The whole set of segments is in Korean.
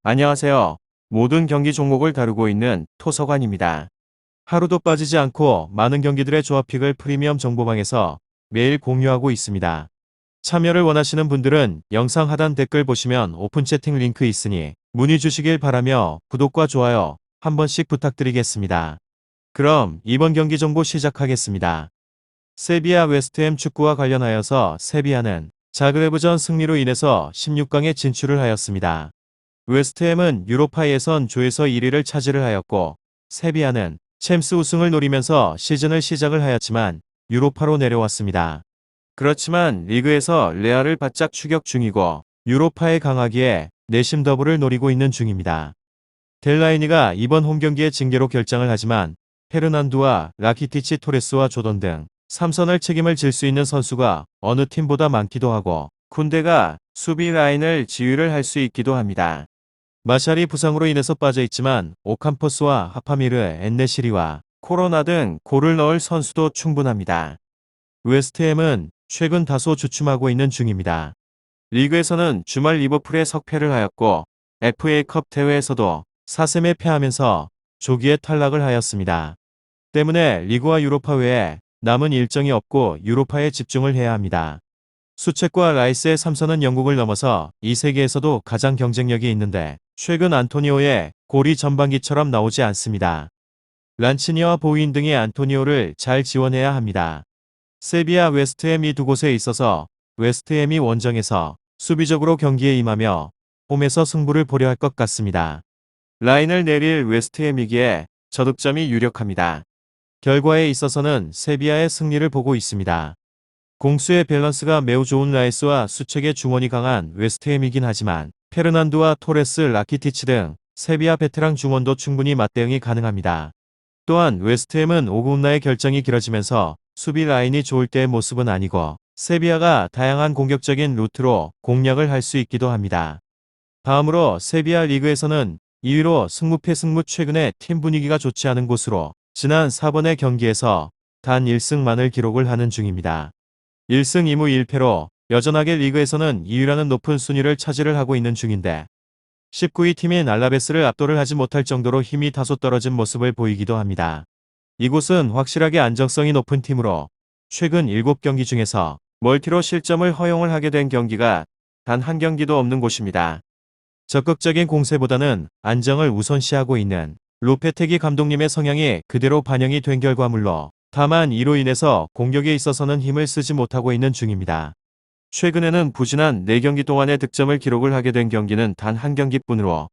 안녕하세요. 모든 경기 종목을 다루고 있는 토서관입니다. 하루도 빠지지 않고 많은 경기들의 조합픽을 프리미엄 정보방에서 매일 공유하고 있습니다. 참여를 원하시는 분들은 영상 하단 댓글 보시면 오픈 채팅 링크 있으니 문의 주시길 바라며 구독과 좋아요 한 번씩 부탁드리겠습니다. 그럼 이번 경기 정보 시작하겠습니다. 세비야 웨스트햄 축구와 관련하여서 세비야는 자그레브전 승리로 인해서 16강에 진출을 하였습니다. 웨스트햄은 유로파 예선 조에서 1위를 차지를 하였고 세비야는 챔스 우승을 노리면서 시즌을 시작을 하였지만 유로파로 내려왔습니다. 그렇지만 리그에서 레알을 바짝 추격 중이고 유로파에 강하기에 내심 더블을 노리고 있는 중입니다. 델라이니가 이번 홈경기에 징계로 결장을 하지만 페르난두와 라키티치 토레스와 조던 등 3선을 책임을 질 수 있는 선수가 어느 팀보다 많기도 하고 쿤데가 수비 라인을 지휘를 할 수 있기도 합니다. 마샬이 부상으로 인해서 빠져있지만 오캄포스와 하파미르, 엔네시리와 코로나 등 골을 넣을 선수도 충분합니다. 웨스트햄은 최근 다소 주춤하고 있는 중입니다. 리그에서는 주말 리버풀에 석패를 하였고 FA컵 대회에서도 4승에 패하면서 조기에 탈락을 하였습니다. 때문에 리그와 유로파 외에 남은 일정이 없고 유로파에 집중을 해야 합니다. 수책과 라이스의 3선은 영국을 넘어서 이 세계에서도 가장 경쟁력이 있는데 최근 안토니오의 골이 전반기처럼 나오지 않습니다. 란치니와 보인 등의 안토니오를 잘 지원해야 합니다. 세비야 웨스트햄 이 두 곳에 있어서 웨스트햄이 원정에서 수비적으로 경기에 임하며 홈에서 승부를 보려 할 것 같습니다. 라인을 내릴 웨스트햄이기에 저득점이 유력합니다. 결과에 있어서는 세비야의 승리를 보고 있습니다. 공수의 밸런스가 매우 좋은 라이스와 수책의 중원이 강한 웨스트햄이긴 하지만 페르난두와 토레스, 라키티치 등 세비야 베테랑 중원도 충분히 맞대응이 가능합니다. 또한 웨스트햄은 오구운나의 결정이 길어지면서 수비 라인이 좋을 때의 모습은 아니고 세비야가 다양한 공격적인 루트로 공략을 할 수 있기도 합니다. 다음으로 세비야 리그에서는 2위로 승무패 승무 최근에 팀 분위기가 좋지 않은 곳으로 지난 4번의 경기에서 단 1승만을 기록을 하는 중입니다. 1승 2무 1패로 여전하게 리그에서는 2위라는 높은 순위를 차지를 하고 있는 중인데 19위 팀인 알라베스를 압도를 하지 못할 정도로 힘이 다소 떨어진 모습을 보이기도 합니다. 이곳은 확실하게 안정성이 높은 팀으로 최근 7경기 중에서 멀티로 실점을 허용을 하게 된 경기가 단 한 경기도 없는 곳입니다. 적극적인 공세보다는 안정을 우선시하고 있는 로페테기 감독님의 성향이 그대로 반영이 된 결과물로 다만 이로 인해서 공격에 있어서는 힘을 쓰지 못하고 있는 중입니다. 최근에는 부진한 4경기 동안의 득점을 기록을 하게 된 경기는 단 한 경기뿐으로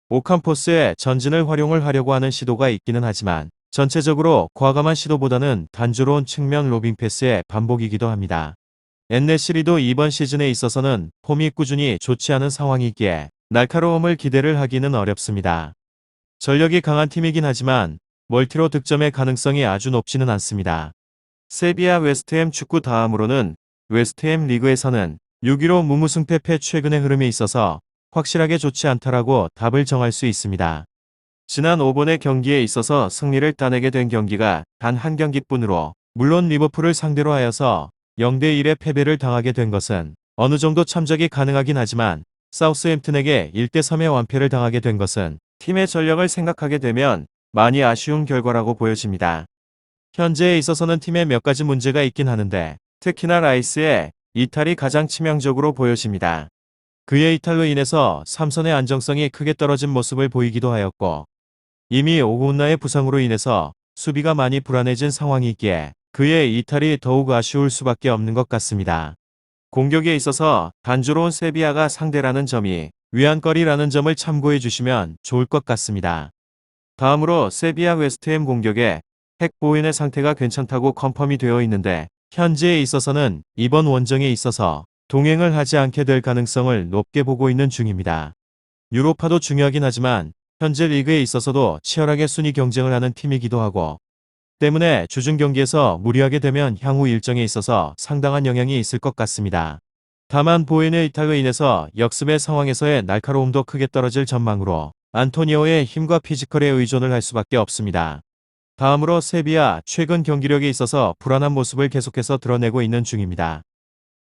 오캄포스의 전진을 활용을 하려고 하는 시도가 있기는 하지만 전체적으로 과감한 시도보다는 단조로운 측면 로빙 패스의 반복이기도 합니다. 엔네시리도 이번 시즌에 있어서는 폼이 꾸준히 좋지 않은 상황이기에 날카로움을 기대를 하기는 어렵습니다. 전력이 강한 팀이긴 하지만 멀티로 득점의 가능성이 아주 높지는 않습니다. 세비야 웨스트햄 축구 다음으로는 웨스트햄 리그에서는 6위로 무무승패 패 최근의 흐름에 있어서 확실하게 좋지 않다라고 답을 정할 수 있습니다. 지난 5번의 경기에 있어서 승리를 따내게 된 경기가 단 한 경기뿐으로 물론 리버풀을 상대로 하여서 0대1의 패배를 당하게 된 것은 어느 정도 참작이 가능하긴 하지만 사우스햄튼에게 1대3의 완패를 당하게 된 것은 팀의 전력을 생각하게 되면 많이 아쉬운 결과라고 보여집니다. 현재에 있어서는 팀에 몇 가지 문제가 있긴 하는데 특히나 라이스의 이탈이 가장 치명적으로 보여집니다. 그의 이탈로 인해서 3선의 안정성이 크게 떨어진 모습을 보이기도 하였고 이미 오구운나의 부상으로 인해서 수비가 많이 불안해진 상황이 있기에 그의 이탈이 더욱 아쉬울 수밖에 없는 것 같습니다. 공격에 있어서 단조로운 세비야가 상대라는 점이 위안거리라는 점을 참고해 주시면 좋을 것 같습니다. 다음으로 세비야 웨스트햄 공격에 핵보인의 상태가 괜찮다고 컨펌이 되어 있는데 현재에 있어서는 이번 원정에 있어서 동행을 하지 않게 될 가능성을 높게 보고 있는 중입니다. 유로파도 중요하긴 하지만 현재 리그에 있어서도 치열하게 순위 경쟁을 하는 팀이기도 하고 때문에 주중 경기에서 무리하게 되면 향후 일정에 있어서 상당한 영향이 있을 것 같습니다. 다만 보인의 이탈로 인해서 역습의 상황에서의 날카로움도 크게 떨어질 전망으로 안토니오의 힘과 피지컬에 의존을 할 수밖에 없습니다. 다음으로 세비야 최근 경기력에 있어서 불안한 모습을 계속해서 드러내고 있는 중입니다.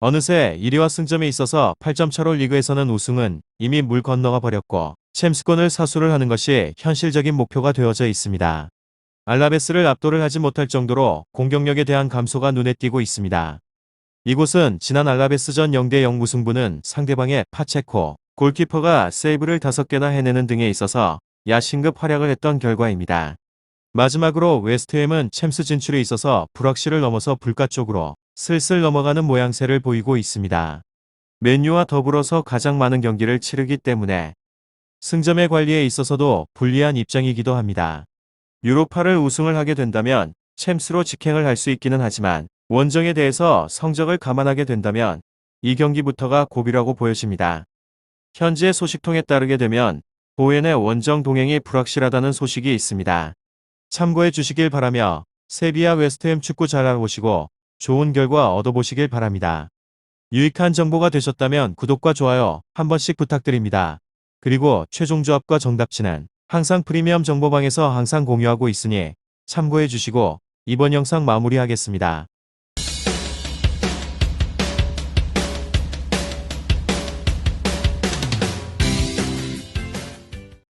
어느새 1위와 승점에 있어서 8점 차로 리그에서는 우승은 이미 물 건너가 버렸고 챔스권을 사수를 하는 것이 현실적인 목표가 되어져 있습니다. 알라베스를 압도를 하지 못할 정도로 공격력에 대한 감소가 눈에 띄고 있습니다. 이곳은 지난 알라베스전 0대0 무승부는 상대방의 파체코 골키퍼가 세이브를 5개나 해내는 등에 있어서 야신급 활약을 했던 결과입니다. 마지막으로 웨스트햄은 챔스 진출에 있어서 불확실을 넘어서 불가 쪽으로 슬슬 넘어가는 모양새를 보이고 있습니다. 맨유와 더불어서 가장 많은 경기를 치르기 때문에 승점의 관리에 있어서도 불리한 입장이기도 합니다. 유로파를 우승을 하게 된다면 챔스로 직행을 할 수 있기는 하지만 원정에 대해서 성적을 감안하게 된다면 이 경기부터가 고비라고 보여집니다. 현재 소식통에 따르게 되면 보엔의 원정 동행이 불확실하다는 소식이 있습니다. 참고해 주시길 바라며 세비야 웨스트햄 축구 잘 알아보시고 좋은 결과 얻어보시길 바랍니다. 유익한 정보가 되셨다면 구독과 좋아요 한 번씩 부탁드립니다. 그리고 최종 조합과 정답치는 항상 프리미엄 정보방에서 항상 공유하고 있으니 참고해 주시고 이번 영상 마무리하겠습니다.